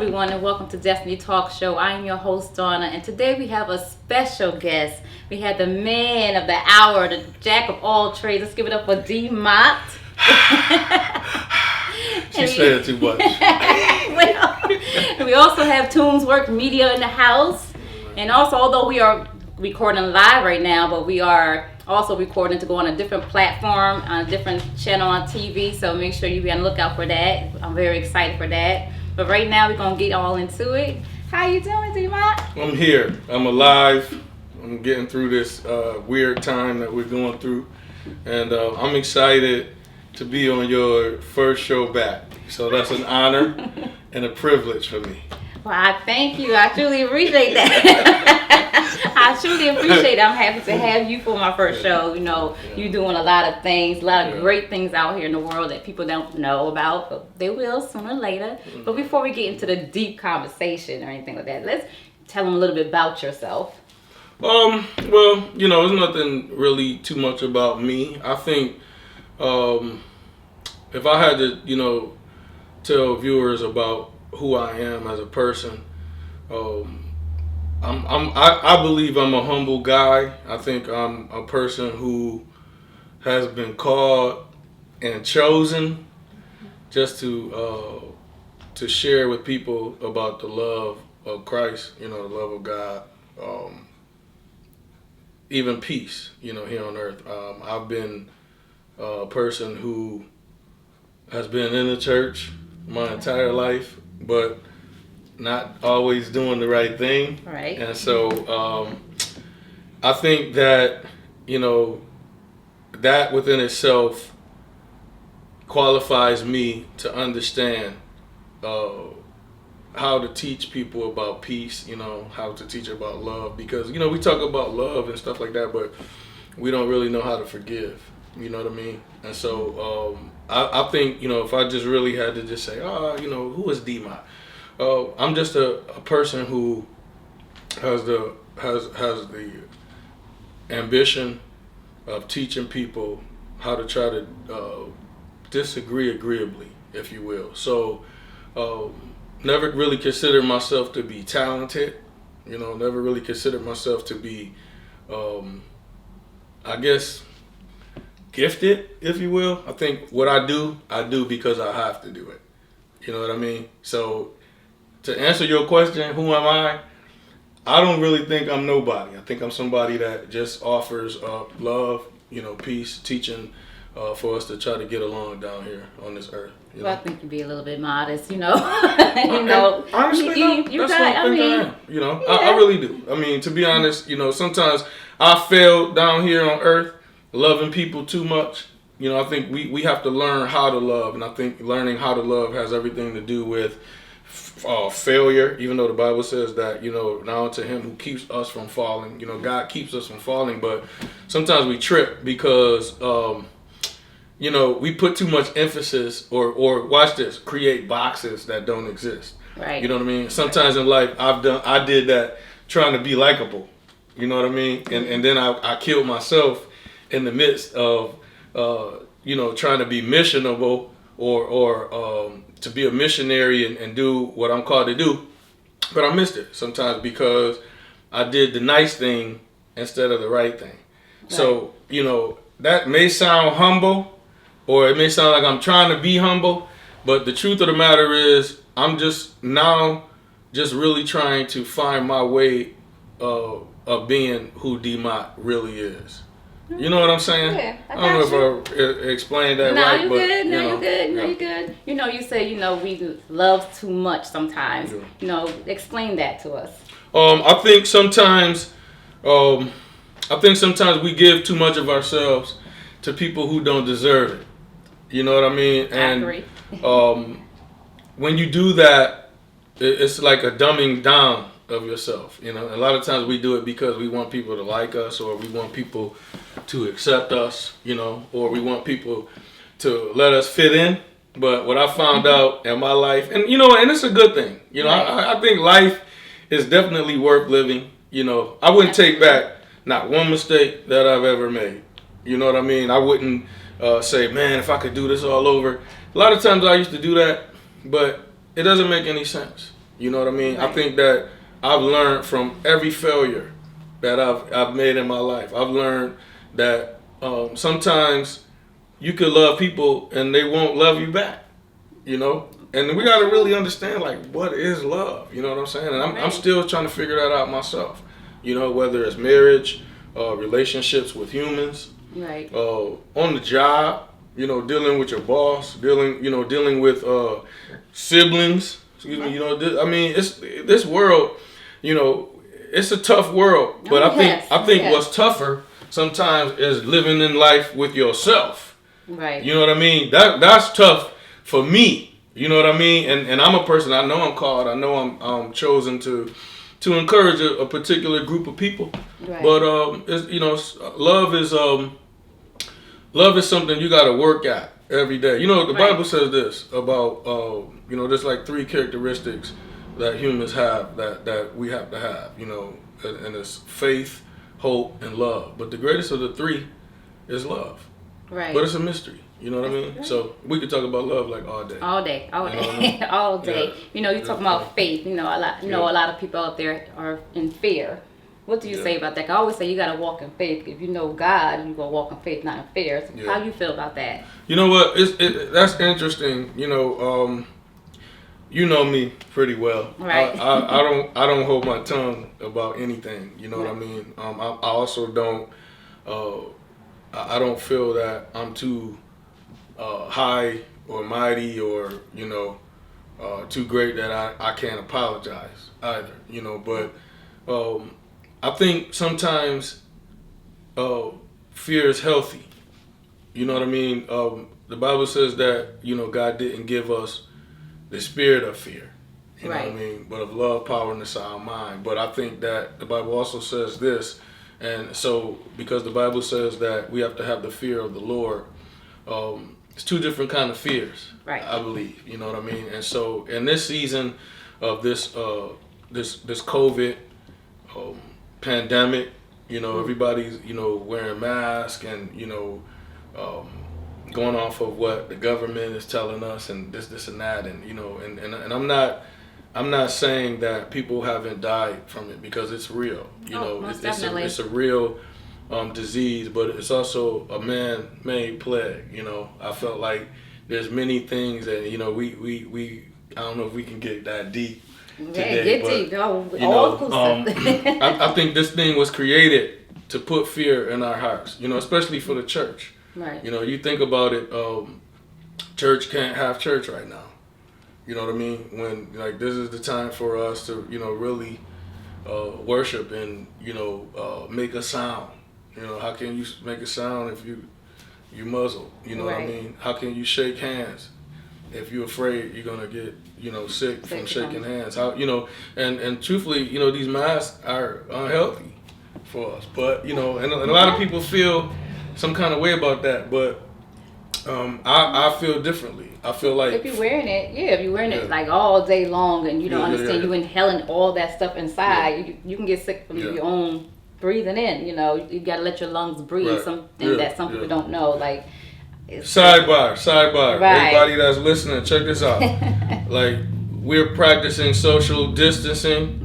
everyone, and welcome to Destiny Talk Show. I am your host, Donna, and today we have a special guest. We have the man of the hour, the jack of all trades. Let's give it up for D. Mott. She said too much. Well, we also have Toonsworks Media in the house. And also, although we are recording live right now, but we are also recording to go on a different platform, on a different channel on TV. So make sure you be on the lookout for that. I'm very excited for that. But right now, we're going to get all into it. How you doing, D-Mott? I'm here. I'm alive. I'm getting through this weird time that we're going through. And I'm excited to be on your first show back. So that's an honor and a privilege for me. Well, I thank you. I truly appreciate that. I truly appreciate it. I'm happy to have you for my first show. You know, you're doing a lot of things, a lot of great things out here in the world that people don't know about, but they will sooner or later. But before we get into the deep conversation or anything like that, let's tell them a little bit about yourself. Well, you know, there's nothing really too much about me. I think if I had to, you know, tell viewers about who I am as a person, I believe I'm a humble guy. I think I'm a person who has been called and chosen just to share with people about the love of Christ, you know, the love of God, even peace, you know, here on earth. I've been a person who has been in the church my entire life, but not always doing the right thing. Right. And so I think that, you know, that within itself qualifies me to understand how to teach people about peace, you know, how to teach about love. Because, you know, we talk about love and stuff like that, but we don't really know how to forgive. You know what I mean? And so I think, you know, if I just really had to just say, you know, who is D-Mott? I'm just a person who has the ambition of teaching people how to try to disagree agreeably, if you will. So never really considered myself to be talented, you know, never really considered myself to be, I guess, gifted, if you will. I think what I do because I have to do it. You know what I mean? So to answer your question, who am I? I don't really think I'm nobody. I think I'm somebody that just offers love, you know, peace, teaching for us to try to get along down here on this earth. You know? Well, I think you'd be a little bit modest, you know. You know, honestly, that's what I think I am. You know, I really do. I mean, to be honest, you know, sometimes I fail down here on earth, loving people too much. You know, I think we have to learn how to love, and I think learning how to love has everything to do with failure, even though the Bible says that, you know, now unto him who keeps us from falling, you know, God keeps us from falling, but sometimes we trip because, you know, we put too much emphasis or watch this, create boxes that don't exist. Right. You know what I mean? Sometimes in life I did that trying to be likable. You know what I mean? And then I killed myself in the midst of, you know, trying to be missionable or to be a missionary and do what I'm called to do. But I missed it sometimes because I did the nice thing instead of the right thing. Right. So, you know, that may sound humble or it may sound like I'm trying to be humble, but the truth of the matter is I'm just now just really trying to find my way of being who D-Mott really is. You know what I'm saying? Yeah, I don't know if I explained that right. You're but, good. No, you know, you're good. No, you're good. You know, you say, you know, we love too much sometimes. Yeah. You know, explain that to us. I think sometimes we give too much of ourselves to people who don't deserve it. You know what I mean? And I agree. When you do that, it's like a dumbing down of yourself. You know, a lot of times we do it because we want people to like us, or we want people to accept us, you know, or we want people to let us fit in. But what I found out in my life, and you know, and it's a good thing, you know, I think life is definitely worth living. You know, I wouldn't take back not one mistake that I've ever made. You know what I mean? I wouldn't say, man, if I could do this all over. A lot of times I used to do that, but it doesn't make any sense. You know what I mean? I Right. think that I've learned from every failure that I've made in my life. I've learned that sometimes you could love people and they won't love you back. You know, and we got to really understand like what is love. You know what I'm saying? And I'm Right. still trying to figure that out myself. You know, whether it's marriage, relationships with humans, Right. on the job. You know, dealing with your boss, dealing with siblings. Excuse me. You know, I mean, it's this world. You know, it's a tough world, but Oh, yes, I think yes. what's tougher sometimes is living in life with yourself. Right. You know what I mean? That's tough for me. You know what I mean? And I'm a person. I know I'm called. I know I'm chosen to encourage a particular group of people. Right. But it's, you know, love is something you got to work at every day. You know, the Right. Bible says this about you know, there's like 3 characteristics that humans have that we have to have. You know, and it's faith, hope, and love. But the greatest of the 3 is love. Right. But it's a mystery. You know what I mean? Right. So we could talk about love like all day. All day, all You know what I day, mean? all day. Yeah. You know, you talking about faith. You know, Yeah. a lot of people out there are in fear. What do you Yeah. say about that? I always say you gotta walk in faith. If you know God, you gonna walk in faith, not in fear. So Yeah. how you feel about that? You know what? That's interesting. You know me pretty well. Right. I don't hold my tongue about anything. You know what I mean? I also don't. I don't feel that I'm too high or mighty or too great that I can't apologize either. You know, but I think sometimes fear is healthy. You know what I mean? The Bible says that God didn't give us the spirit of fear. You know what I Right. mean? But of love, power, and a sound mind. But I think that the Bible also says this, and so because the Bible says that we have to have the fear of the Lord, it's 2 different kind of fears. Right. I believe. You know what I mean? And so in this season of this COVID pandemic, everybody's wearing masks and going off of what the government is telling us and this and that, and and I'm not saying that people haven't died from it, because it's real. Most definitely. It's a real disease, but it's also a man-made plague. I felt like there's many things that we I don't know if we can get that deep today, Get but, deep. Oh, you all know, inclusive. I think this thing was created to put fear in our hearts, especially for the church. Right. You think about it, church can't have church right now. You know what I mean? When this is the time for us to really worship and make a sound. How can you make a sound if you muzzled? You know what I Right. mean? How can you shake hands if you're afraid you're gonna get sick from shaking hands? How and truthfully, these masks are unhealthy for us. But and a lot of people feel some kind of way about that, but I feel differently. I feel like If you're wearing it like all day long, and you don't understand, you inhaling all that stuff inside, you can get sick from your own breathing in. You gotta let your lungs breathe. Right. Something that some people don't know. Like sidebar. Right. Everybody that's listening, check this out. Like, we're practicing social distancing,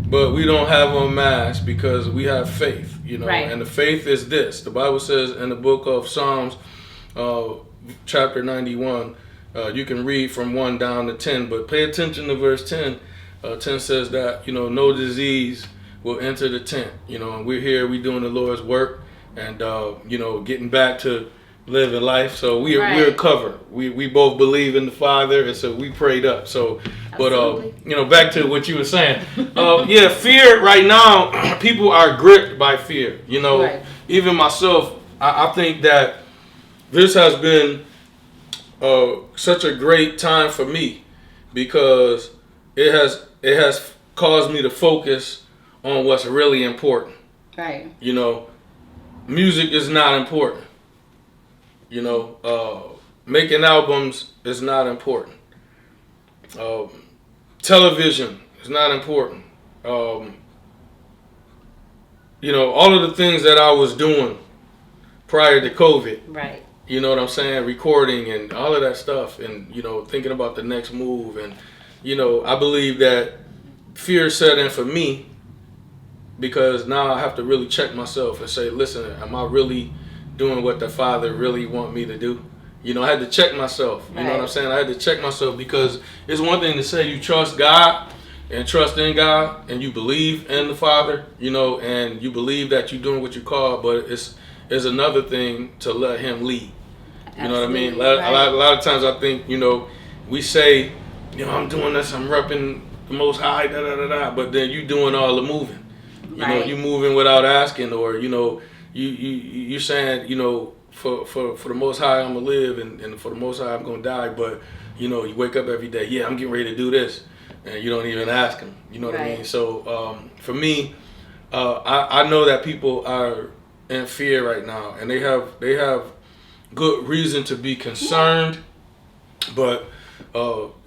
but we don't have on masks because we have faith. Right. And the faith is this. The Bible says in the book of Psalms, chapter 91. You can read from 1 down to 10, but pay attention to verse 10. 10 says that, no disease will enter the tent. And we're here, we're doing the Lord's work, and, getting back to living life. So we're covered. We both believe in the Father, and so we prayed up. So, Absolutely. but, back to what you were saying. Fear right now, people are gripped by fear. Right. Even myself, I think that this has been such a great time for me, because it has caused me to focus on what's really important. Right. Music is not important. Making albums is not important. Television is not important. All of the things that I was doing prior to COVID. Right. You know what I'm saying? Recording and all of that stuff, and thinking about the next move, and I believe that fear set in for me because now I have to really check myself and say, listen, am I really doing what the Father really want me to do? I had to check myself. You know what I'm saying? I had to check myself because it's one thing to say you trust God and trust in God and you believe in the Father, and you believe that you're doing what you call, but it's another thing to let Him lead. You know what I mean? A lot of times I think, we say, I'm doing this, I'm repping the Most High, da da da da, but then you doing all the moving. You moving without asking, or you saying, for the Most High I'm gonna live, and for the Most High I'm gonna die. But you wake up every day, I'm getting ready to do this, and you don't even ask Him. You know what I mean? So for me, I know that people are in fear right now, and they have good reason to be concerned, but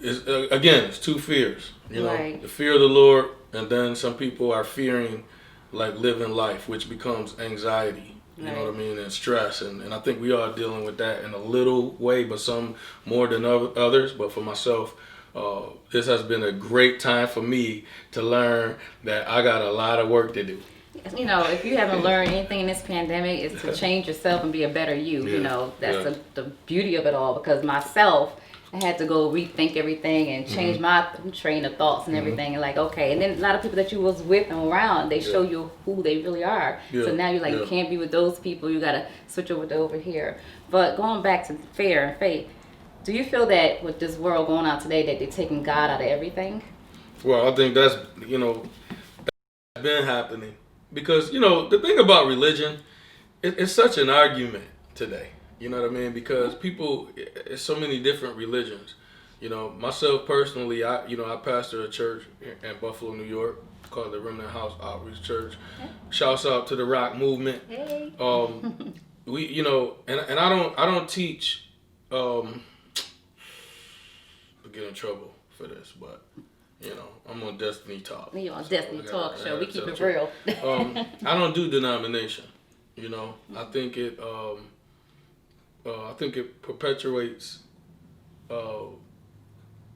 it's two fears. The fear of the Lord, and then some people are fearing like living life, which becomes anxiety. You know what I mean, and stress, and I think we are dealing with that in a little way, but some more than others. But for myself, this has been a great time for me to learn that I got a lot of work to do. If you haven't learned anything in this pandemic, is to change yourself and be a better you. That's the beauty of it all. Because myself, I had to go rethink everything and change my train of thoughts and everything. And and then a lot of people that you was with and around, they show you who they really are. So now you're you can't be with those people. You got to switch over here. But going back to fear and faith, do you feel that with this world going on today that they're taking God out of everything? Well, I think that's been happening. Because, the thing about religion, it's such an argument today. You know what I mean? Because people, it's so many different religions. Myself personally, I pastor a church in Buffalo, New York, called the Remnant House Outreach Church. Shouts out to the Rock Movement. Hey. We, and I don't teach, I'll get in trouble for this, but I'm on Destiny Talk. You on Destiny Talk show. We keep it real. I don't do denomination. I think it perpetuates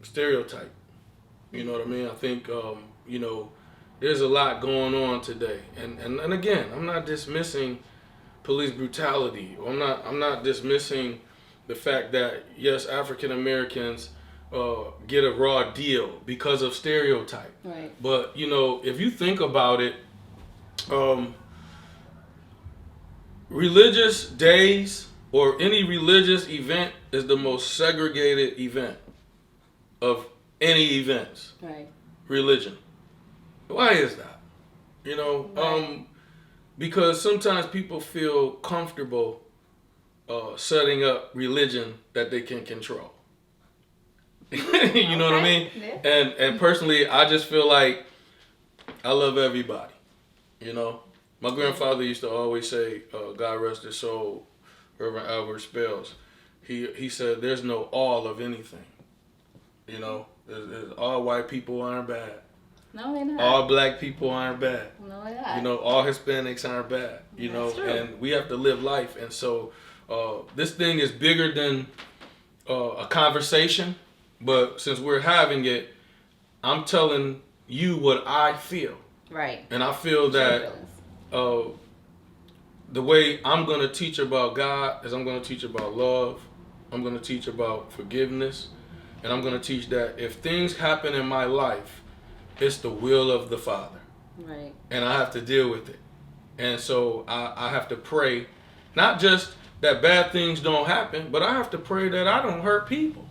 stereotype. You know what I mean? I think there's a lot going on today, and again, I'm not dismissing police brutality. I'm not dismissing the fact that yes, African Americans get a raw deal because of stereotype. Right. But if you think about it, religious days or any religious event is the most segregated event of any events. Right. Religion. Why is that? Because sometimes people feel comfortable setting up religion that they can control. You know what I mean? Yeah. And personally, I just feel like I love everybody. My grandfather used to always say, God rest his soul, Reverend Albert Spells. He said, there's no all of anything. There's all white people aren't bad. No, they're not. All black people aren't bad. No, they're not. All Hispanics aren't bad. That's true. And we have to live life. And so this thing is bigger than a conversation. But since we're having it, I'm telling you what I feel. Right. And I feel that the way I'm going to teach about God is I'm going to teach about love. I'm going to teach about forgiveness. And I'm going to teach that if things happen in my life, it's the will of the Father. Right. And I have to deal with it. And so I have to pray, not just that bad things don't happen, but I have to pray that I don't hurt people.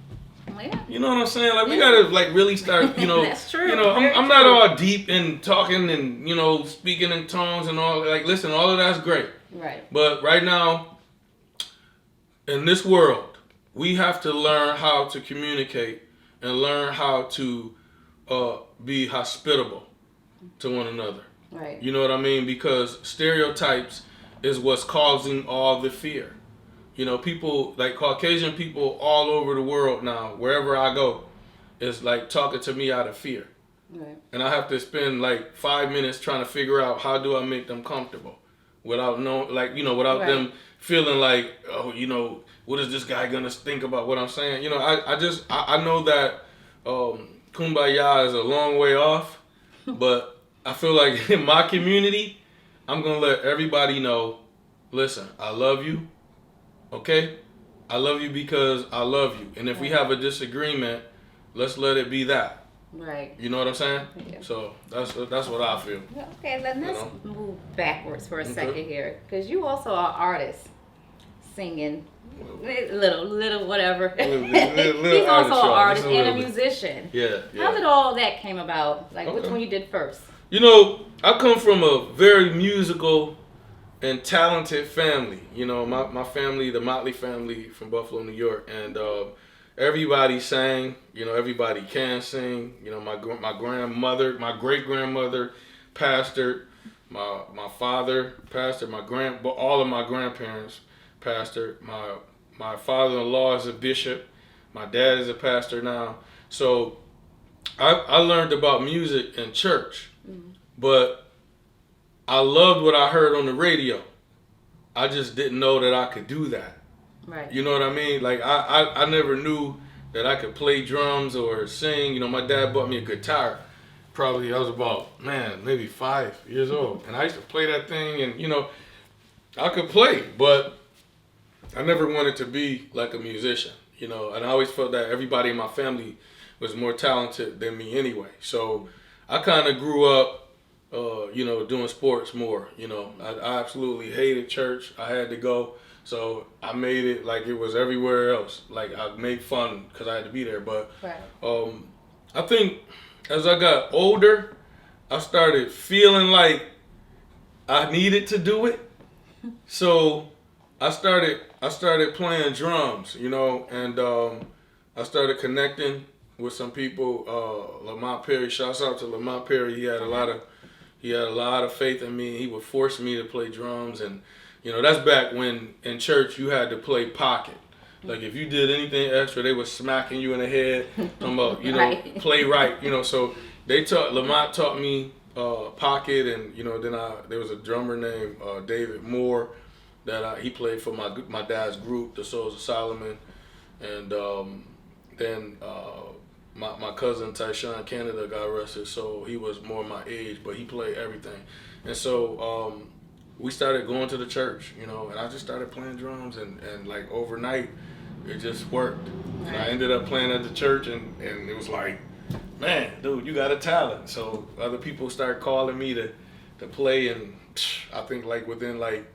Yeah. You know what I'm saying? Like we gotta really start. That's true. I'm not all deep in talking and speaking in tongues and all. Like, listen, all of that's great. Right. But right now, in this world, we have to learn how to communicate and learn how to be hospitable to one another. Right. You know what I mean? Because stereotypes is what's causing all the fear. People like Caucasian people all over the world now, wherever I go, is like talking to me out of fear. Right. And I have to spend like 5 minutes trying to figure out how do I make them comfortable without without them feeling like, what is this guy gonna think about what I'm saying? I know that Kumbaya is a long way off, But I feel like in my community, I'm gonna let everybody know. Listen, I love you. Okay, I love you because I love you. And if we Right. have a disagreement, let's let it be that. Right. You know what I'm saying? Yeah. So that's what I feel. Okay, let's know? move backwards for a Okay. second here, because you also are artist, singing, little whatever. Little He's artist, also an y'all. artist Just a and a little bit. musician. Yeah, How did yeah. all that came about? Like, which Okay. one you did first? You know, I come from a very musical and talented family. You know, my family, the Motley family from Buffalo, New York, and everybody sang. You know, everybody can sing. You know, my grandmother, my great grandmother, pastored. My father pastored. All of my grandparents pastored. My father-in-law is a bishop. My dad is a pastor now. So I learned about music in church, but I loved what I heard on the radio. I just didn't know that I could do that. Right. You know what I mean? Like I never knew that I could play drums or sing. You know, my dad bought me a guitar. Probably I was about maybe 5 years old, and I used to play that thing, and you know, I could play, but I never wanted to be like a musician. You know, and I always felt that everybody in my family was more talented than me anyway. So I kind of grew up you know, doing sports more. You know, I absolutely hated church. I had to go, so I made it like it was everywhere else. Like I made fun because I had to be there. But Right. I think as I got older, I started feeling like I needed to do it. So I started playing drums. You know, and I started connecting with some people. Lamont Perry, shouts out to Lamont Perry. He had a lot of faith in me. He would force me to play drums, and you know that's back when in church you had to play pocket. Like if you did anything extra, they were smacking you in the head. Talking about Right. play right. You know, so Lamont taught me pocket, and you know then there was a drummer named David Moore that he played for my dad's group, the Souls of Solomon, and then. My cousin Tyshawn Canada got arrested, so he was more my age, but he played everything. And so we started going to the church, you know, and I just started playing drums, and like overnight, it just worked. And I ended up playing at the church, and it was like, man, dude, you got a talent. So other people started calling me to play, and I think like within like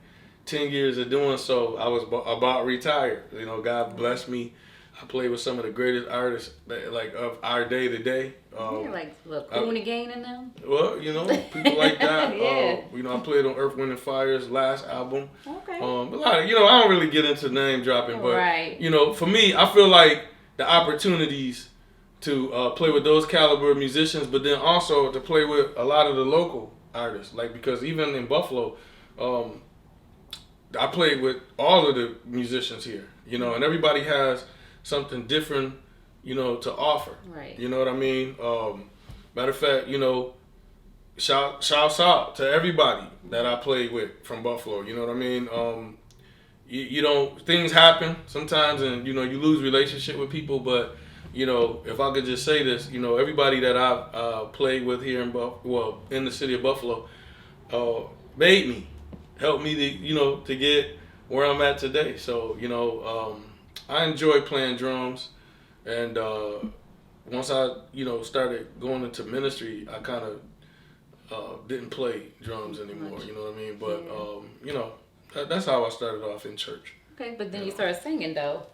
10 years of doing so, I was about retired. You know, God blessed me. I played with some of the greatest artists like of our day to day. Like little Cooney in them. Well, you know, people like that. Yeah. You know, I played on Earth, Wind and Fire's last album. Okay. A lot of, you know, I don't really get into name dropping, but Right. you know, for me, I feel like the opportunities to play with those caliber of musicians, but then also to play with a lot of the local artists, like because even in Buffalo, I played with all of the musicians here, you know, and everybody has something different, you know, to offer. Right. You know what I mean? Matter of fact, you know, shouts out to everybody that I played with from Buffalo. You know what I mean? You don't, things happen sometimes, and you know you lose relationship with people. But you know, if I could just say this, you know, everybody that I've played with here in the city of Buffalo, made me, helped me to get where I'm at today. So you know. I enjoy playing drums, and once I, started going into ministry, I kind of didn't play drums anymore. You know what I mean? But that's how I started off in church. Okay, but then you started singing though.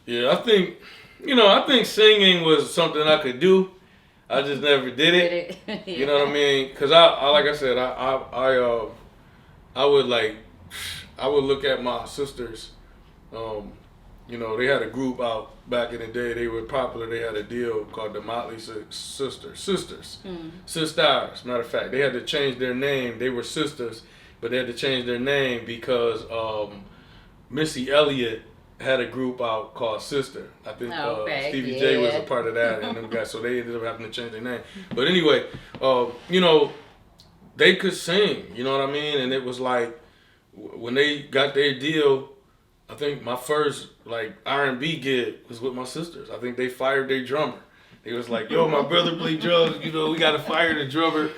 Yeah, I think singing was something I could do. I just never did it. Yeah. You know what I mean? Cause I like I said, I would look at my sisters. You know, they had a group out back in the day. They were popular. They had a deal called the Motley Sisters. Matter of fact, they had to change their name. They were sisters, but they had to change their name because Missy Elliott had a group out called Sister. I think Stevie J was a part of that, and them guys. So they ended up having to change their name. But anyway, you know, they could sing. You know what I mean? And it was like when they got their deal. I think my first like R&B gig was with my sisters. I think they fired their drummer, They was like, yo, my brother played drums. You know, we got to fire the drummer.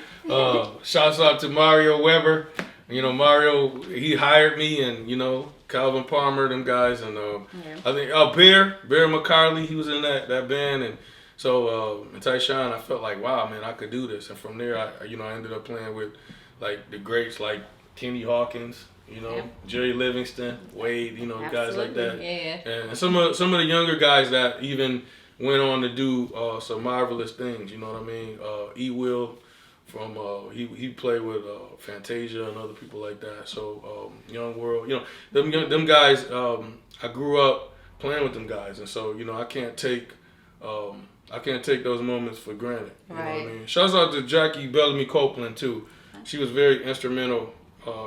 Shouts out to Mario Weber. You know, Mario, he hired me, and you know, Calvin Palmer, them guys, and I think Bear McCarley, he was in that band, and so Tyshawn, I felt like, wow, man, I could do this, and from there, I ended up playing with like the greats like Kenny Hawkins, you know, Jerry Livingston, Wade, you know, guys like that, and some of the younger guys that even went on to do some marvelous things, you know what I mean? E. Will. From he played with Fantasia and other people like that. So Young World, you know, them guys. I grew up playing with them guys, and so you know I can't take those moments for granted. You know what I mean? Shouts out to Jackie Bellamy Copeland too. She was very instrumental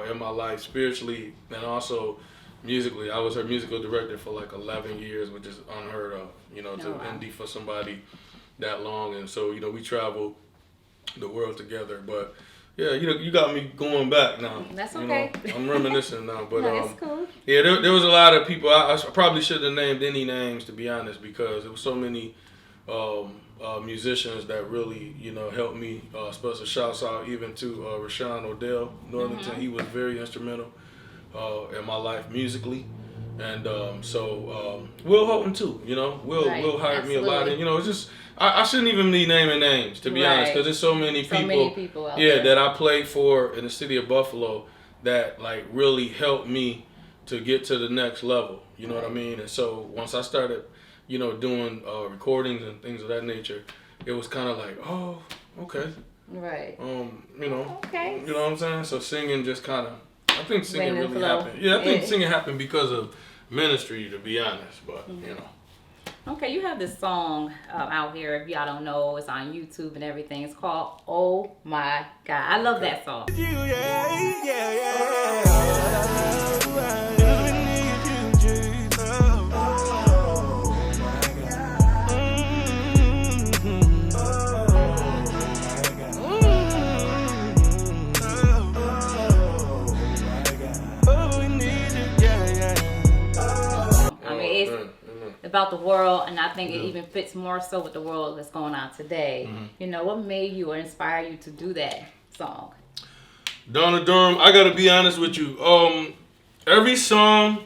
in my life spiritually and also musically. I was her musical director for like 11 years, which is unheard of. You know, to indie for somebody that long, and so you know we traveled the world together, but yeah, you know, you got me going back now. That's okay. You know, I'm reminiscing now, but no, it's cool. Yeah, there was a lot of people. I probably shouldn't have named any names, to be honest, because there was so many musicians that really, you know, helped me. Special shouts out even to Rashawn Odell Northington. He was very instrumental in my life musically. And so Will Houghton too, you know, Will hired me a lot, and you know, it's just I shouldn't even be naming names, to be honest, because there's so many people out there that I played for in the city of Buffalo that like really helped me to get to the next level, you know what I mean? And so once I started, you know, doing recordings and things of that nature, it was kind of like, oh, okay, right, you know, okay, you know what I'm saying? So singing just kind of. I think singing really happened. Yeah, I think singing happened because of ministry, to be honest. But you know. Okay, you have this song out here. If y'all don't know, it's on YouTube and everything. It's called "Oh My God." I love that song. About the world, and I think it even fits more so with the world that's going on today. You know, what made you or inspire you to do that song? Donna Durham, I gotta be honest with you. Every song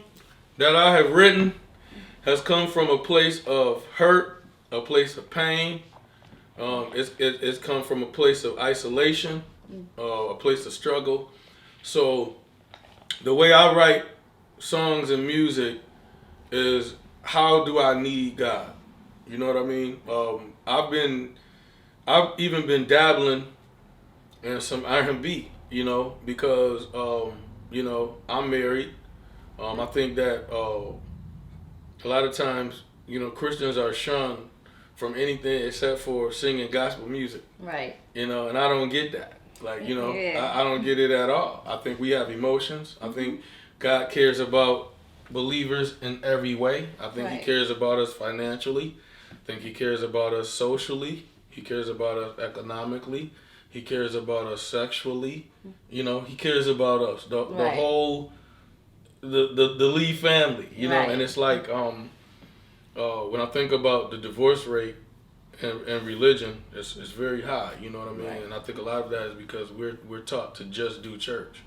that I have written has come from a place of hurt, a place of pain. It's come from a place of isolation, a place of struggle. So the way I write songs and music is, how do I need God? You know what I mean? I've even been dabbling in some R&B, you know, because you know, I'm married. I think that a lot of times, you know, Christians are shunned from anything except for singing gospel music. Right. You know, and I don't get that. Like, you know, I don't get it at all. I think we have emotions. I think God cares about believers in every way. I think He cares about us financially. I think He cares about us socially. He cares about us economically. He cares about us sexually. You know, He cares about us. The whole the Lee family. You know, and it's like when I think about the divorce rate and religion, it's very high. You know what I mean? And I think a lot of that is because we're taught to just do church.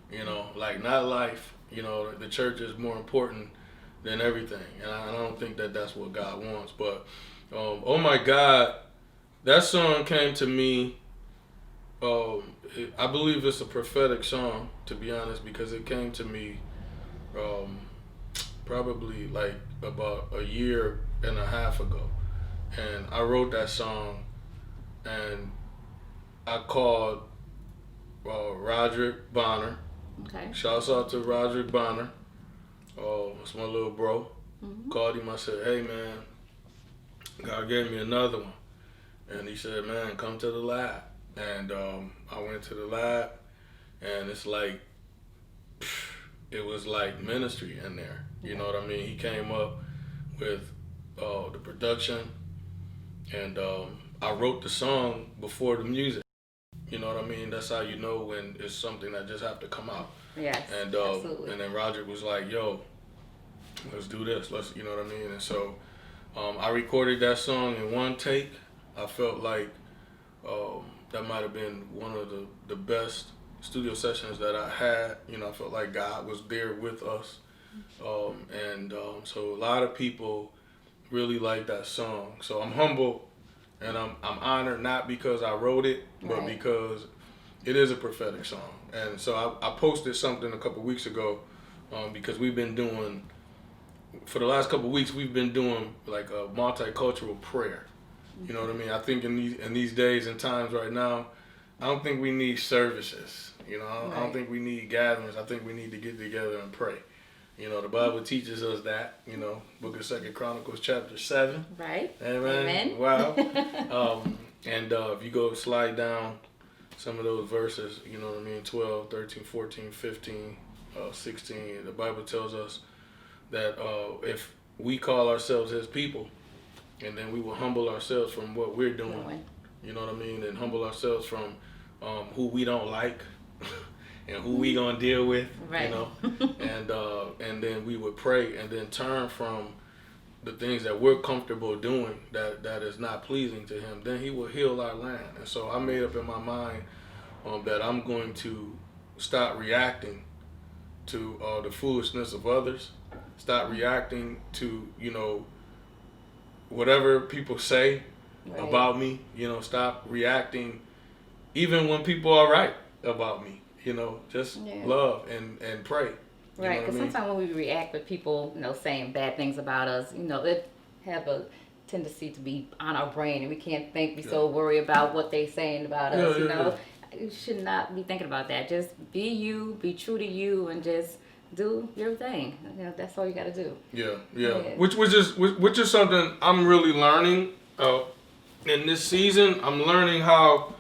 You know, like not life. You know, the church is more important than everything, and I don't think that that's what God wants. But oh my God, that song came to me. I believe it's a prophetic song, to be honest, because it came to me probably like about a year and a half ago, and I wrote that song, and I called Roderick Bonner. Okay. Shouts out to Roderick Bonner. It's my little bro. Called him. I said, "Hey man, God gave me another one," and he said, "Man, come to the lab." And I went to the lab, and it's like it was like ministry in there. You know what I mean? He came up with the production, and I wrote the song before the music. You know what I mean? That's how you know when it's something that just have to come out. Yes, and absolutely. And then Roger was like, "Yo, let's do this. Let's," you know what I mean? And so I recorded that song in one take. I felt like that might have been one of the best studio sessions that I had. You know, I felt like God was there with us. So a lot of people really like that song. So I'm humble and I'm honored, not because I wrote it, but Right. because it is a prophetic song. And so I posted something a couple weeks ago because we've been doing, for the last couple weeks, we've been doing like a multicultural prayer. You know what I mean? I think in these days and times right now, I don't think we need services. You know, I don't Right. think we need gatherings. I think we need to get together and pray. You know, the Bible teaches us that. You know, Book of 2 Chronicles chapter 7. Right. Amen. Amen. Wow. If you go slide down some of those verses, you know what I mean, 12, 13, 14, 15, 16, the Bible tells us that if we call ourselves his people, and then we will humble ourselves from what we're doing, you know what I mean, and humble ourselves from who we don't like and who we gonna deal with, Right. you know, and then we would pray and then turn from the things that we're comfortable doing that is not pleasing to him, then he will heal our land. And so I made up in my mind that I'm going to stop reacting to the foolishness of others, stop reacting to, you know, whatever people say Right. about me, you know, stop reacting even when people are right about me, you know, just love and pray. You Right, know what because I mean? sometimes when we react with people, you know, saying bad things about us, you know, it have a tendency to be on our brain, and we can't think. We so worry about what they saying about us. You know, you should not be thinking about that. Just be you, be true to you, and just do your thing. You know, that's all you got to do. Yeah. Which is something I'm really learning in this season. I'm learning how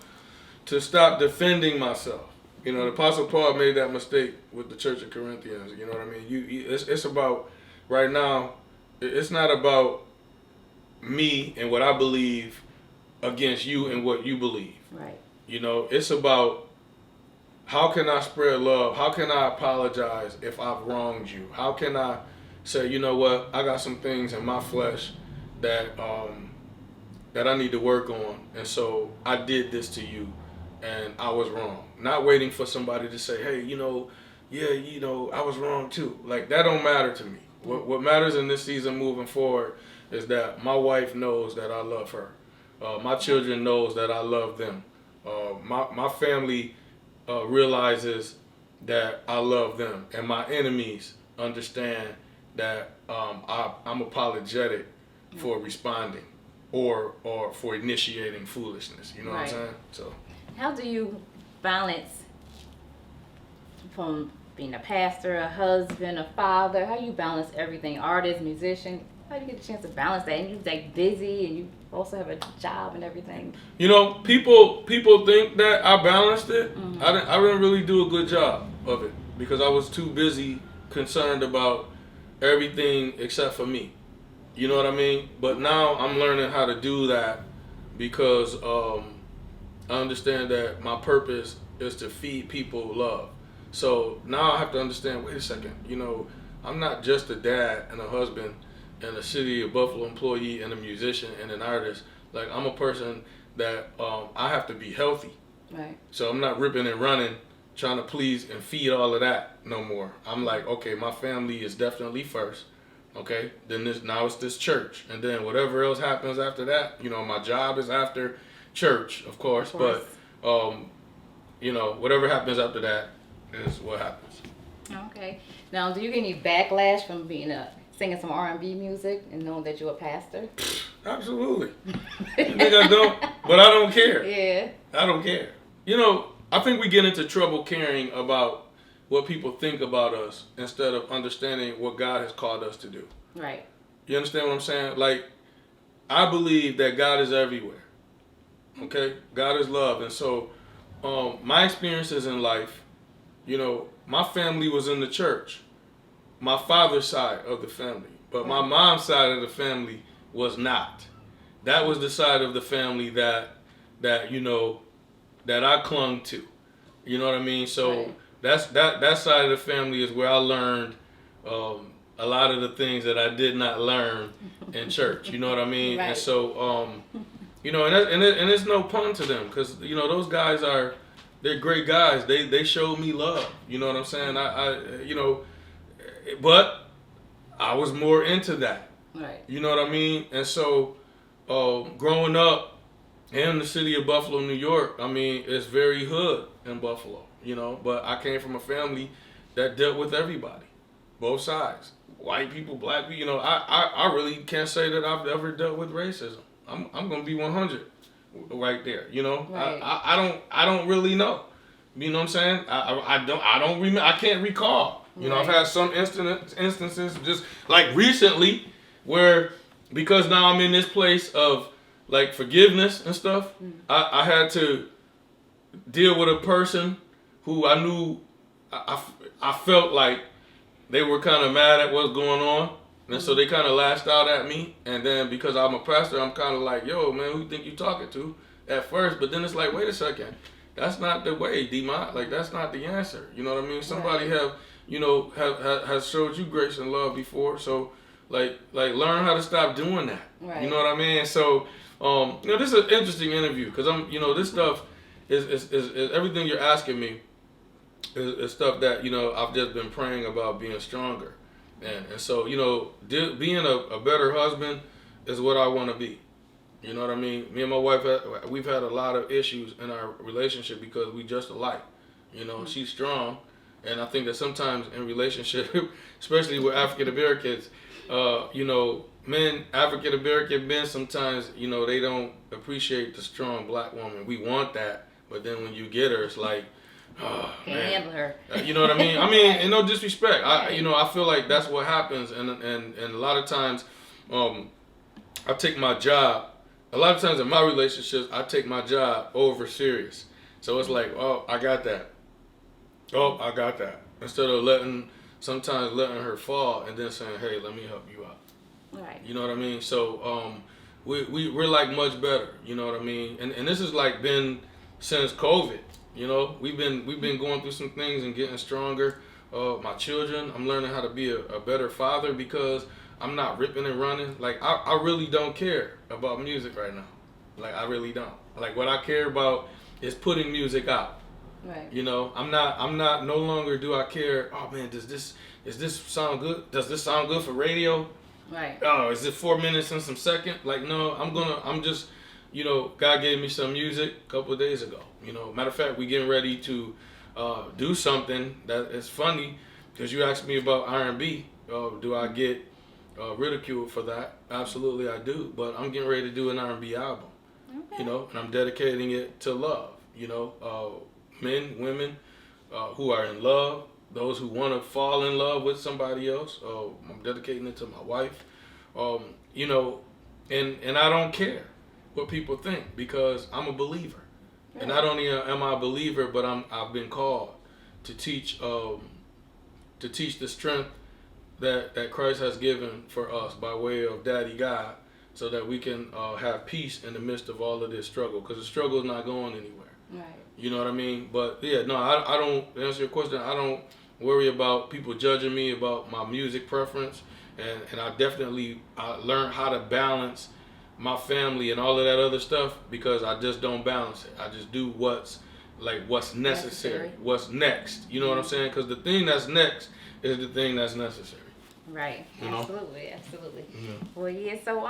to stop defending myself. You know, the Apostle Paul made that mistake with the Church of Corinthians. You know what I mean? It's about, right now, it's not about me and what I believe against you and what you believe. Right. You know, it's about how can I spread love? How can I apologize if I've wronged you? How can I say, you know what, I got some things in my flesh that that I need to work on, and so I did this to you, and I was wrong. Not waiting for somebody to say, hey, you know, yeah, you know, I was wrong too. Like, that don't matter to me. What matters in this season moving forward is that my wife knows that I love her. My children knows that I love them. My family realizes that I love them, and my enemies understand that I'm apologetic for responding or for initiating foolishness. You know what I'm saying? So, how do you balance from being a pastor, a husband, a father? How do you balance everything? Artist, musician. How do you get a chance to balance that? And you're like busy, and you also have a job and everything. You know, people think that I balanced it. Mm-hmm. I didn't really do a good job of it because I was too busy concerned about everything except for me. You know what I mean? But now I'm learning how to do that because I understand that my purpose is to feed people love. So now I have to understand, wait a second, you know, I'm not just a dad and a husband and a City of Buffalo employee and a musician and an artist. Like, I'm a person that I have to be healthy. Right. So I'm not ripping and running, trying to please and feed all of that no more. I'm like, okay, my family is definitely first. Okay, then now it's this church, and then whatever else happens after that, you know, my job is after church, of course. But you know, whatever happens after that is what happens. Okay. Now, do you get any backlash from being singing some R&B music and knowing that you're a pastor? Absolutely. I think I don't, but I don't care. Yeah. I don't care. You know, I think we get into trouble caring about what people think about us instead of understanding what God has called us to do. Right. You understand what I'm saying? Like, I believe that God is everywhere. Okay? God is love. And so, my experiences in life, you know, my family was in the church. My father's side of the family. But my mom's side of the family was not. That was the side of the family that you know, that I clung to. You know what I mean? So that side of the family is where I learned a lot of the things that I did not learn in church. You know what I mean? Right. And so, you know, and it's no pun to them, because you know those guys they're great guys. They showed me love. You know what I'm saying? I you know, but I was more into that. Right. You know what I mean? And so, growing up in the city of Buffalo, New York, I mean, it's very hood in Buffalo, you know, but I came from a family that dealt with everybody, both sides, white people, black people. You know, I really can't say that I've ever dealt with racism. I'm gonna be 100 right there. You know, Right. I don't really know. You know what I'm saying? I don't remember. I can't recall. You know, I've Right. had some instances just like recently where, because now I'm in this place of like forgiveness and stuff, I had to deal with a person who I knew I felt like they were kind of mad at what's going on. And so they kind of lashed out at me. And then because I'm a pastor, I'm kind of like, yo, man, who you think you talking to at first? But then it's like, wait a second. That's not the way, D-Mont. Like, that's not the answer. You know what I mean? Somebody have, you know, has showed you grace and love before. So, like learn how to stop doing that. Right. You know what I mean? So, you know, this is an interesting interview because you know, this stuff is everything you're asking me is stuff that, you know, I've just been praying about being stronger. And so, you know, being a better husband is what I want to be. You know what I mean? Me and my wife, we've had a lot of issues in our relationship because we just alike. You know, she's strong. And I think that sometimes in relationship, especially with African Americans, you know, African American men sometimes, you know, they don't appreciate the strong black woman. We want that. But then when you get her, it's like, oh, Can't man. handle her. You know what I mean? I mean, and no disrespect. You know, I feel like that's what happens, and a lot of times, I take my job. A lot of times in my relationships, I take my job over serious. So it's like, oh, I got that. Oh, I got that. Instead of sometimes letting her fall and then saying, hey, let me help you out. Right. You know what I mean? So we're like much better. You know what I mean? And this has like been since COVID. You know, we've been going through some things and getting stronger. My children, I'm learning how to be a better father because I'm not ripping and running. Like I really don't care about music right now. Like I really don't. Like what I care about is putting music out. Right. You know, I'm not no longer do I care, oh man, is this sound good? Does this sound good for radio? Right. Oh, is it 4 minutes and some second? Like no, I'm just, you know, God gave me some music a couple of days ago. You know, matter of fact, we getting ready to do something that is funny because you asked me about R&B. Do I get ridiculed for that? Absolutely, I do. But I'm getting ready to do an R&B album. Okay. You know, and I'm dedicating it to love. You know, men, women who are in love, those who want to fall in love with somebody else. I'm dedicating it to my wife. You know, and I don't care what people think because I'm a believer. And not only am I a believer, but I've been called to teach the strength that Christ has given for us by way of Daddy God, so that we can have peace in the midst of all of this struggle. Because the struggle is not going anywhere. Right. You know what I mean? But yeah, no, I don't, to answer your question, I don't worry about people judging me about my music preference, and I definitely learned how to balance my family and all of that other stuff because I just don't balance it. I just do what's necessary, what's next. You know what I'm saying? Because the thing that's next is the thing that's necessary. Right. You know? Absolutely. Yeah. Well, yeah. So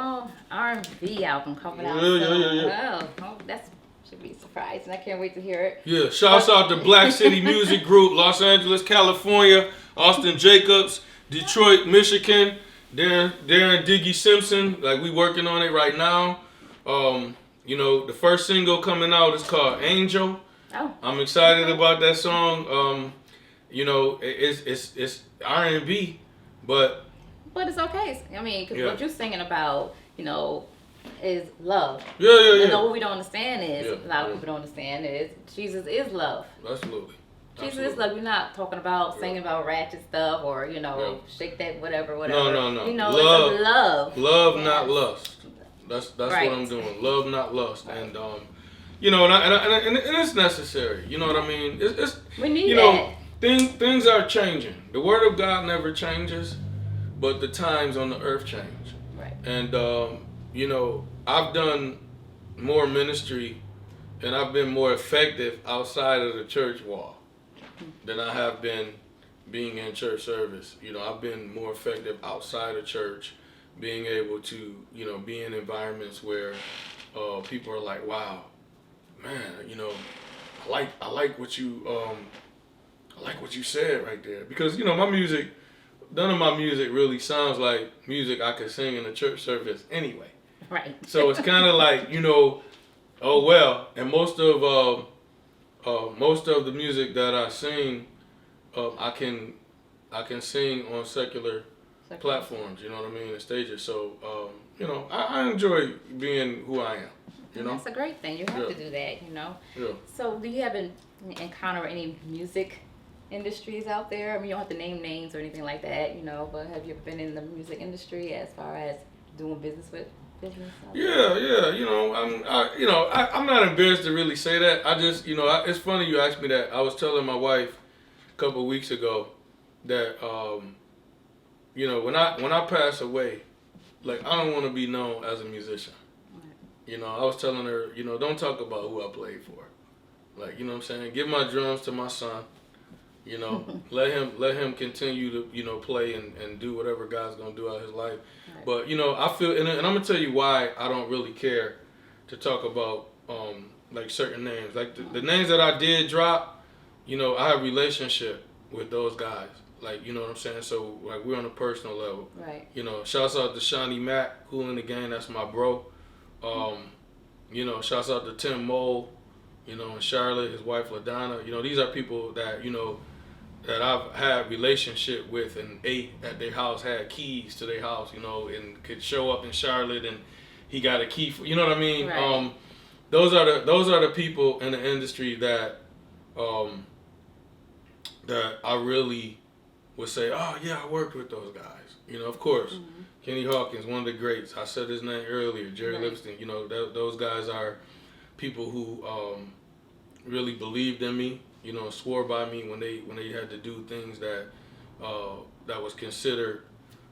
R&B album coming out. Yeah. Oh, that's should be surprising. I can't wait to hear it. Yeah, shouts out to Black City Music Group, Los Angeles, California, Austin Jacobs, Detroit, Michigan, Darren Diggy Simpson. Like, we working on it right now. You know, the first single coming out is called Angel. Oh. I'm excited about that song. You know, it's R&B, but it's okay. I mean, because what you're singing about, you know, is love. Yeah. And what we don't understand is, a lot of people don't understand is, Jesus is love. Absolutely. Jesus is love. You're not talking about singing about ratchet stuff or, you know, shake that whatever. No. You know, love, it's love. Love, not lust. That's right. what I'm doing. Love, not lust. Right. And you know, and it's necessary. You know what I mean? It's we need you know, things are changing. The word of God never changes, but the times on the earth change. Right. And you know, I've done more ministry and I've been more effective outside of the church wall than I have been being in church service. You know, I've been more effective outside of church, being able to, you know, be in environments where people are like, wow, man, you know, I like what you I like what you said right there. Because, you know, my music, none of my music really sounds like music I could sing in a church service anyway. Right. So it's kind of like, you know, oh well. And most of the music that I sing, I can sing on secular platforms. You know what I mean, and stages. So you know, I enjoy being who I am. You know, that's a great thing. You have to do that. You know. Yeah. So do you ever encounter any music industries out there? I mean, you don't have to name names or anything like that. You know, but have you ever been in the music industry as far as doing business with? Yeah. You know, I'm not embarrassed to really say that. I just, you know, it's funny you asked me that. I was telling my wife a couple of weeks ago that, you know, when I pass away, like I don't want to be known as a musician. Right. You know, I was telling her, you know, don't talk about who I played for. Like, you know what I'm saying? Give my drums to my son. You know, let him continue to, you know, play and do whatever God's gonna do out of his life. Right. But you know, I feel, and I'm gonna tell you why I don't really care to talk about like certain names, like the names that I did drop. You know, I have relationship with those guys. Like, you know what I'm saying? So like we're on a personal level. Right. You know, shouts out to Shawnee Mack, Cool in the Game. That's my bro. You know, shouts out to Tim Mole. You know, and Charlotte, his wife LaDonna. You know, these are people that, you know, that I've had relationship with and ate at their house, had keys to their house, you know, and could show up in Charlotte and he got a key for, you know what I mean? Right. Those are the people in the industry that that I really would say, oh yeah, I worked with those guys. You know, of course, Kenny Hawkins, one of the greats. I said his name earlier, Jerry Lipston. You know, those guys are people who really believed in me. You know, swore by me when they had to do things that that was considered,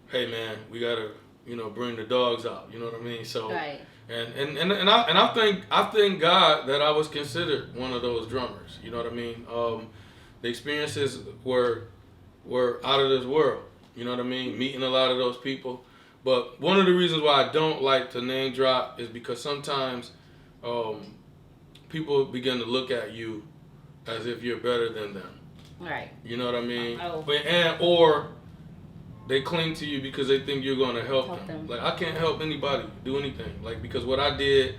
hey man, we gotta, you know, bring the dogs out. You know what I mean? So right. and I thank God that I was considered one of those drummers. You know what I mean? The experiences were out of this world. You know what I mean? Meeting a lot of those people. But one of the reasons why I don't like to name drop is because sometimes people begin to look at you as if you're better than them. Right. You know what I mean? Oh. Or they cling to you because they think you're going to help them. Like, I can't help anybody do anything. Like, because what I did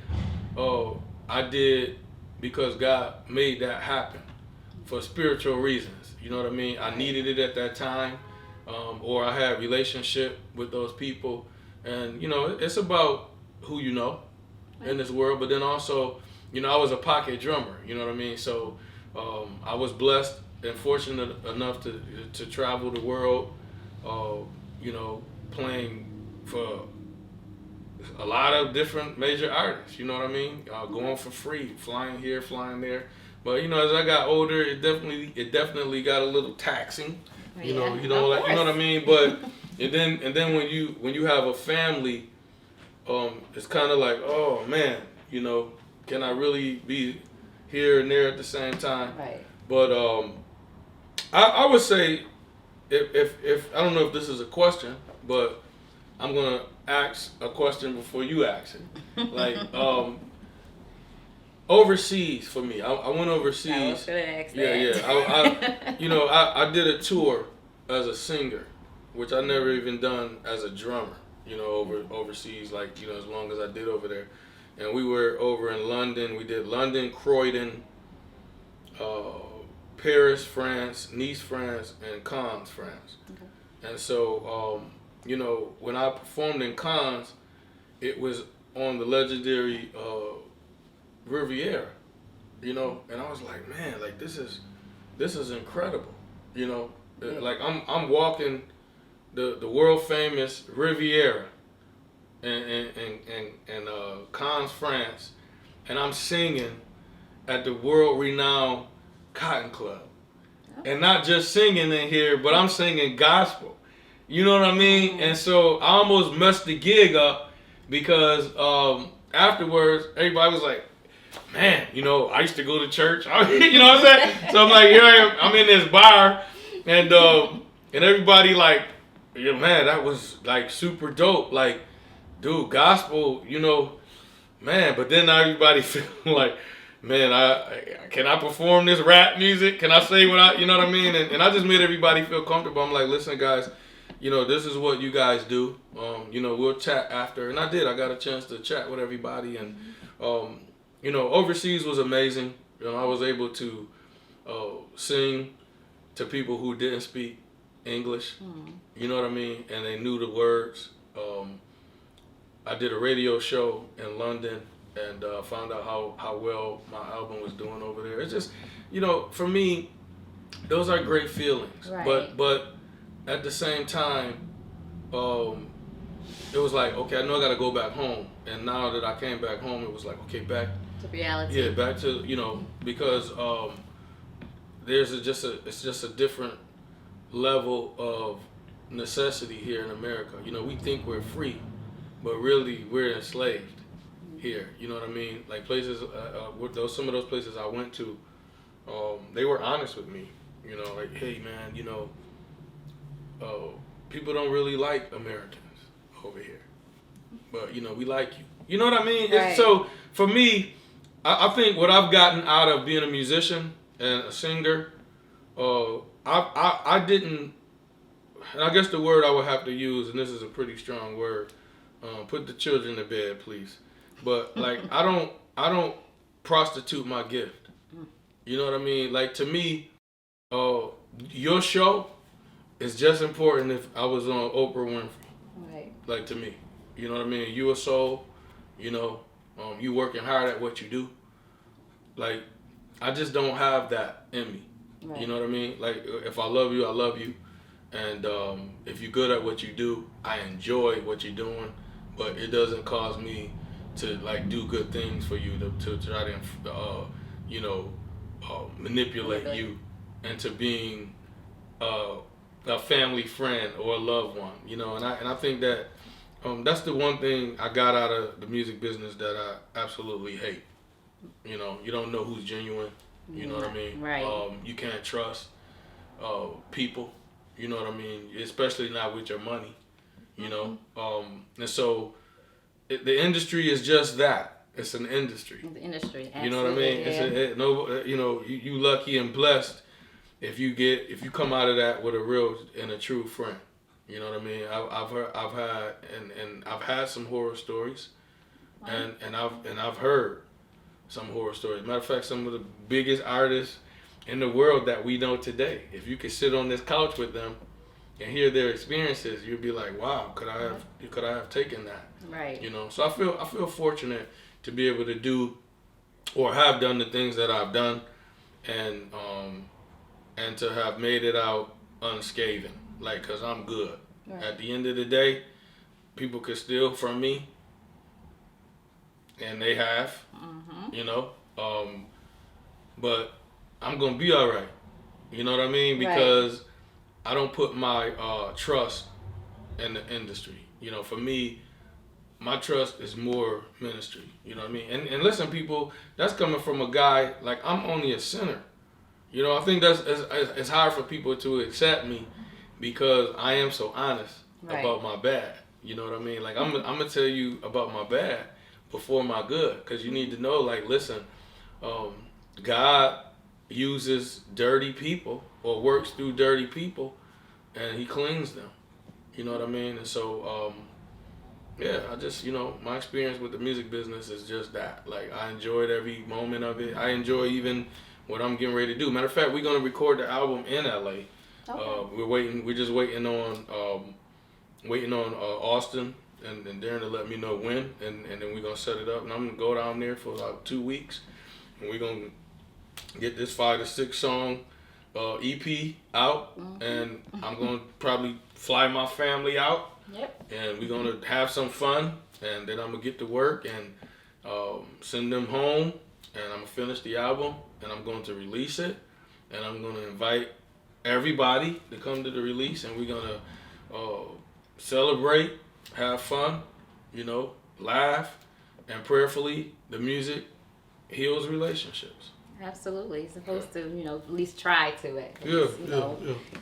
because God made that happen for spiritual reasons. You know what I mean? I needed it at that time. Or I had a relationship with those people. And, you know, it's about who you know in this world. But then also, you know, I was a pocket drummer. You know what I mean? So I was blessed and fortunate enough to travel the world, you know, playing for a lot of different major artists. You know what I mean? Going for free, flying here, flying there. But you know, as I got older, it definitely got a little taxing. You know, like, you know what I mean. But and then when you have a family, it's kind of like, oh man, you know, can I really be here and there at the same time? Right. But I would say, if I don't know if this is a question, but I'm gonna ask a question before you ask it. Like, overseas for me, I went overseas. I was gonna ask that. Yeah. I did a tour as a singer, which I never even done as a drummer. You know, overseas, like, you know, as long as I did over there. And we were over in London. We did London, Croydon, Paris, France, Nice, France, and Cannes, France. Okay. And so, you know, when I performed in Cannes, it was on the legendary Riviera, you know, and I was like, man, like this is incredible, you know, like I'm walking the world famous Riviera and Cannes, France, and I'm singing at the world renowned Cotton Club, and not just singing in here, but I'm singing gospel. You know what I mean? And so I almost messed the gig up because afterwards everybody was like, man, you know, I used to go to church. You know what I'm saying? So I'm like, here I am. I'm in this bar, and everybody like, yeah, man, that was like super dope. Like, dude, gospel, you know, man. But then now everybody feel like, man, can I perform this rap music? Can I say what I, you know what I mean? And I just made everybody feel comfortable. I'm like, listen, guys, you know, this is what you guys do. You know, we'll chat after, and I did. I got a chance to chat with everybody, and you know, overseas was amazing. You know, I was able to sing to people who didn't speak English. You know what I mean? And they knew the words. I did a radio show in London and found out how well my album was doing over there. It's just, you know, for me, those are great feelings. Right. But at the same time, it was like, okay, I know I got to go back home. And now that I came back home, it was like, okay, back To reality. yeah, back to, you know, because it's just a different level of necessity here in America. You know, we think we're free, but really we're enslaved here. You know what I mean? Like places, some of those places I went to, they were honest with me. You know, like, hey man, you know, people don't really like Americans over here, but you know, we like you. You know what I mean? Right. So for me, I think what I've gotten out of being a musician and a singer, I didn't, and I guess the word I would have to use, and this is a pretty strong word, put the children to bed, please. But like, I don't prostitute my gift. You know what I mean? Like to me, your show is just important if I was on Oprah Winfrey. Right. Like to me, you know what I mean? You a soul, you know. You working hard at what you do. Like, I just don't have that in me. Right. You know what I mean? Like, if I love you, I love you. And if you're good at what you do, I enjoy what you're doing. But it doesn't cause me to, like, do good things for you to try to, you know, manipulate you into being a family friend or a loved one. You know, and I think that that's the one thing I got out of the music business that I absolutely hate. You know, you don't know who's genuine. You know what I mean? Right. You can't trust people. You know what I mean? Especially not with your money. You know? And so the industry is just that. It's an industry. The industry. Absolutely. You know what I mean? Yeah. You know, you lucky and blessed if you come out of that with a real and a true friend. You know what I mean? I've had some horror stories, and I've heard some horror stories. Matter of fact, some of the biggest artists in the world that we know today. If you could sit on this couch with them and hear their experiences, you'd be like, wow, could I have taken that? Right. You know. So I feel fortunate to be able to do or have done the things that I've done, and to have made it out unscathed. Like, cause I'm good. Right. At the end of the day, people could steal from me, and they have, you know. But I'm gonna be all right. You know what I mean? Because I don't put my trust in the industry. You know, for me, my trust is more ministry. You know what I mean? And listen, people, that's coming from a guy like I'm only a sinner. You know, I think it's hard for people to accept me because I am so honest about my bad. You know what I mean? Like I'm gonna tell you about my bad before my good, because you need to know. Like, listen, God uses dirty people or works through dirty people, and He cleans them. You know what I mean? And so, yeah, I just, you know, my experience with the music business is just that. Like, I enjoyed every moment of it. I enjoy even what I'm getting ready to do. Matter of fact, we're gonna record the album in LA. Okay. We're just waiting on Austin and Darren to let me know when, and then we're gonna set it up. And I'm gonna go down there for about 2 weeks, and we're gonna get this 5 to 6 song EP out, and I'm gonna probably fly my family out. Yep. And we're gonna have some fun, and then I'm gonna get to work and send them home, and I'm gonna finish the album, and I'm going to release it, and I'm gonna invite everybody to come to the release, and we're gonna celebrate, have fun, you know, laugh, and prayerfully, the music heals relationships. Absolutely. It's supposed to, at least try to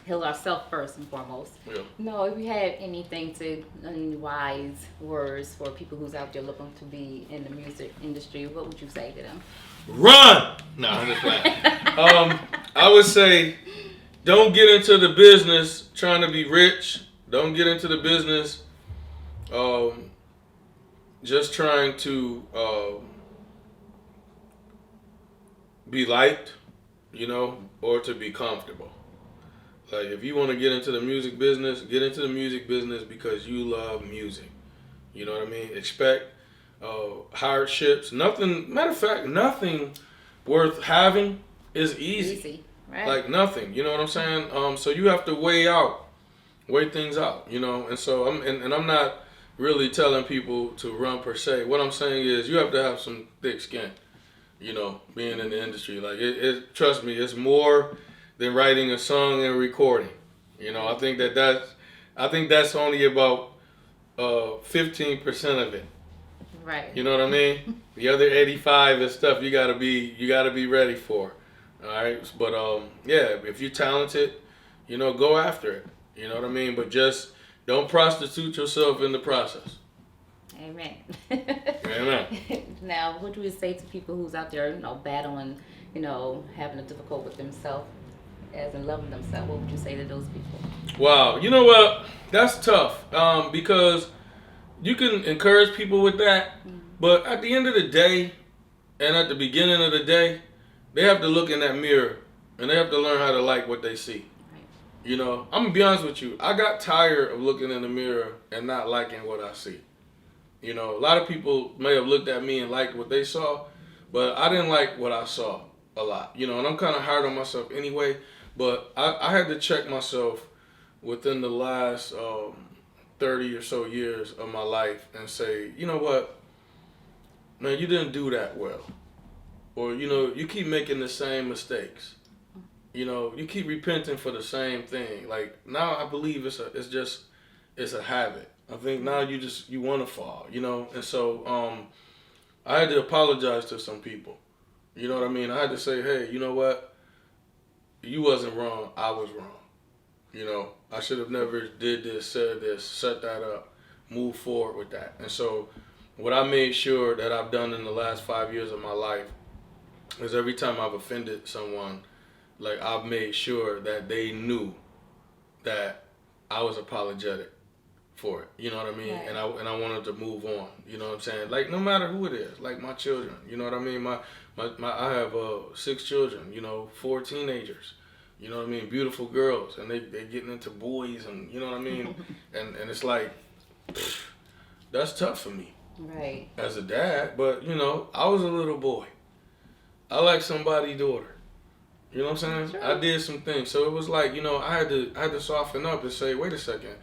heal ourselves first and foremost. Yeah. No, if you have any wise words for people who's out there looking to be in the music industry, what would you say to them? Run! No, I'm just playing. I would say, don't get into the business trying to be rich. Don't get into the business just trying to be liked, or to be comfortable. Like, if you want to get into the music business, get into the music business because you love music. You know what I mean? Expect hardships. Matter of fact, nothing worth having is easy. Right. Like nothing. You know what I'm saying? So you have to weigh things out. And so I'm not really telling people to run per se. What I'm saying is you have to have some thick skin. Being in the industry, like trust me, it's more than writing a song and recording. I think that's only about 15% of it. Right. You know what I mean? The other 85 is stuff you gotta be ready for. All right, but if you're talented, go after it. You know what I mean? But just don't prostitute yourself in the process. Amen. Amen. Now, what do you say to people who's out there, battling, having it difficult with themselves, as in loving themselves? What would you say to those people? Wow, you know what? That's tough because you can encourage people with that, but at the end of the day, and at the beginning of the day, they have to look in that mirror and they have to learn how to like what they see. Right. I'm gonna be honest with you. I got tired of looking in the mirror and not liking what I see. A lot of people may have looked at me and liked what they saw, but I didn't like what I saw a lot. And I'm kind of hard on myself anyway, but I had to check myself within the last 30 or so years of my life and say, you know what, man, you didn't do that well. Or, you keep making the same mistakes. You keep repenting for the same thing. Like, now I believe it's a habit. I think now you want to fall, and so I had to apologize to some people. You know what I mean? I had to say, hey, you know what? You wasn't wrong. I was wrong. I should have never did this, said this, set that up, moved forward with that. And so what I made sure that I've done in the last 5 years of my life is every time I've offended someone, like, I've made sure that they knew that I was apologetic for it, you know what I mean? Right. And I wanted to move on, you know what I'm saying? Like, no matter who it is, like my children, you know what I mean? I have 6 children, 4 teenagers, you know what I mean? Beautiful girls, and they getting into boys, and you know what I mean? and it's like, that's tough for me, right? As a dad, but I was a little boy. I like somebody's daughter. You know what I'm saying? Sure. I did some things, so it was like, I had to soften up and say, wait a second.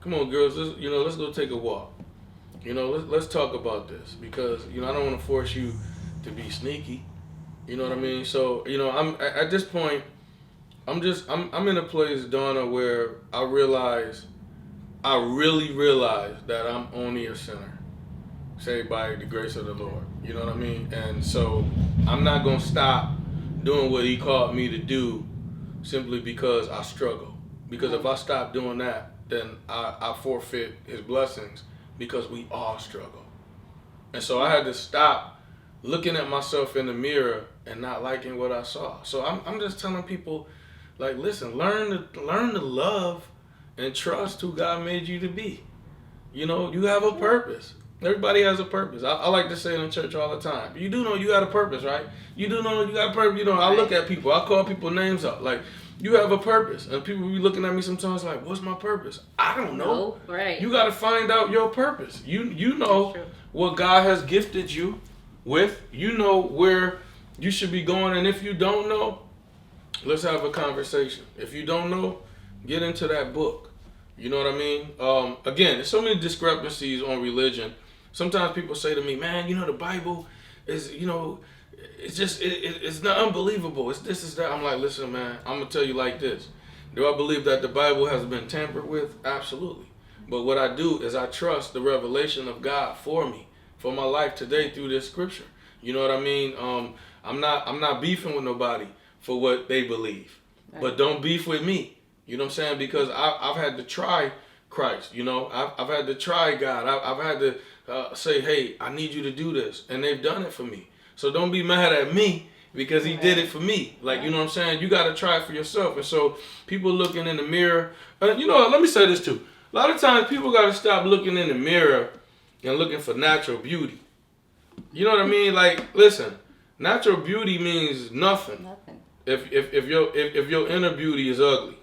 Come on, girls. Let's go take a walk. Let's talk about this because I don't want to force you to be sneaky. You know what I mean? So I'm at this point. I'm in a place, Donna, where I really realize that I'm only a sinner, saved by the grace of the Lord. You know what I mean? And so I'm not gonna stop doing what He called me to do simply because I struggle. Because if I stop doing that, then I forfeit His blessings because we all struggle. And so I had to stop looking at myself in the mirror and not liking what I saw. So I'm just telling people, like, listen, learn to love and trust who God made you to be. You have a purpose. Everybody has a purpose. I like to say in church all the time, you do know you got a purpose, right? You do know you got a purpose. I look at people, I call people names out, like, you have a purpose. And people be looking at me sometimes like, what's my purpose? I don't know. No, right. You got to find out your purpose. You know what God has gifted you with. You know where you should be going. And if you don't know, let's have a conversation. If you don't know, get into that book. You know what I mean? Again, there's so many discrepancies on religion. Sometimes people say to me, man, the Bible is, it's just, it's not unbelievable. It's this, is that. I'm like, listen, man, I'm going to tell you like this. Do I believe that the Bible has been tampered with? Absolutely. But what I do is I trust the revelation of God for me, for my life today through this scripture. You know what I mean? I'm not beefing with nobody for what they believe, Right. but don't beef with me. You know what I'm saying? Because I've had to try Christ. You know, I've had to try God. I've had to say, hey, I need you to do this, and they've done it for me. So don't be mad at me because he did it for me. Like, you know what I'm saying? You got to try it for yourself. And so people looking in the mirror, you know, let me say this too. A lot of times people got to stop looking in the mirror and looking for natural beauty. You know what I mean? Like, listen, natural beauty means nothing. Nothing. If your inner beauty is ugly.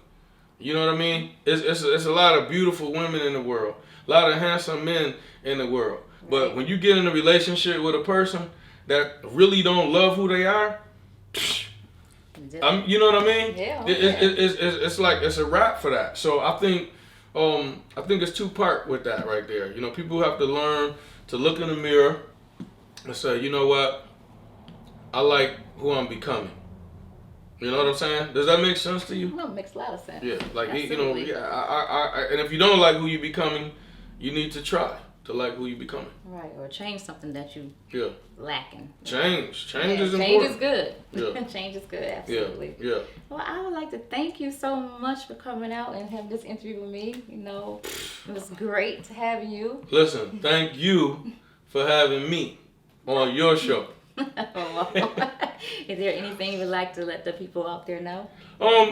You know what I mean? It's a lot of beautiful women in the world, a lot of handsome men in the world. Right. But when you get in a relationship with a person that really don't love who they are, you know what I mean? Yeah. It's like it's a wrap for that. So I think it's two-part with that right there. You know, people have to learn to look in the mirror and say, you know what? I like who I'm becoming. You know what I'm saying? Does that make sense to you? No, it makes a lot of sense. Yeah, like Absolutely. you know, I and if you don't like who you're becoming, you need to try to like who you're becoming. Right, or change something that you Yeah. lacking. Change is Change important. is good. Yeah. Change is good. Absolutely. Yeah. Well, I would like to thank you so much for coming out and having this interview with me. You know, it was great to have you. Listen, thank you for having me on your show. Is there anything you would like to let the people out there know?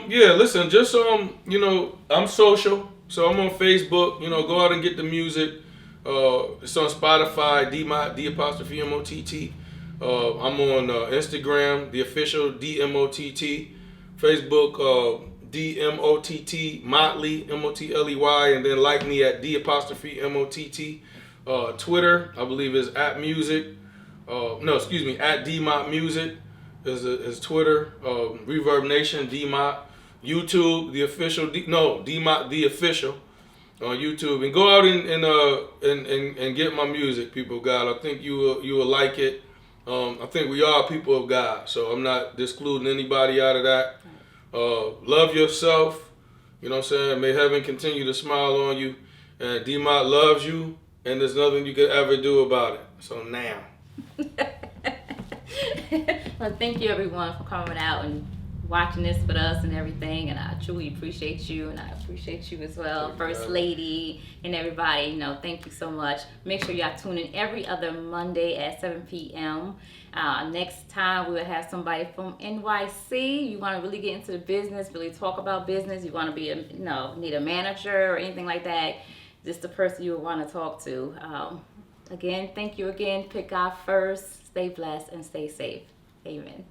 Yeah, listen, just you know, I'm social, so I'm on Facebook. You know, go out and get the music. It's on Spotify, D''Mott. I'm on Instagram, the official DMOTT. Facebook, DMOTT Motley, Motley, and then like me at D''Mott. Twitter, I believe is @music. At DMott Music is Twitter. Reverb Nation, DMott. YouTube, the official, DMott the official on YouTube. And go out and get my music, people of God. I think you will like it. I think we are people of God, so I'm not excluding anybody out of that. Love yourself. You know what I'm saying? May heaven continue to smile on you. And DMott loves you, and there's nothing you could ever do about it. So now. Well, thank you everyone for coming out and watching this with us and everything, and I truly appreciate you, and I appreciate you as well, First Lady and everybody. You know, thank you so much. Make sure y'all tune in every other Monday at 7 p.m. Next time we will have somebody from NYC. You want to really get into the business, really talk about business. You want to be need a manager or anything like that. This is the person you would want to talk to. Again, thank you again. Pick God first. Stay blessed and stay safe. Amen.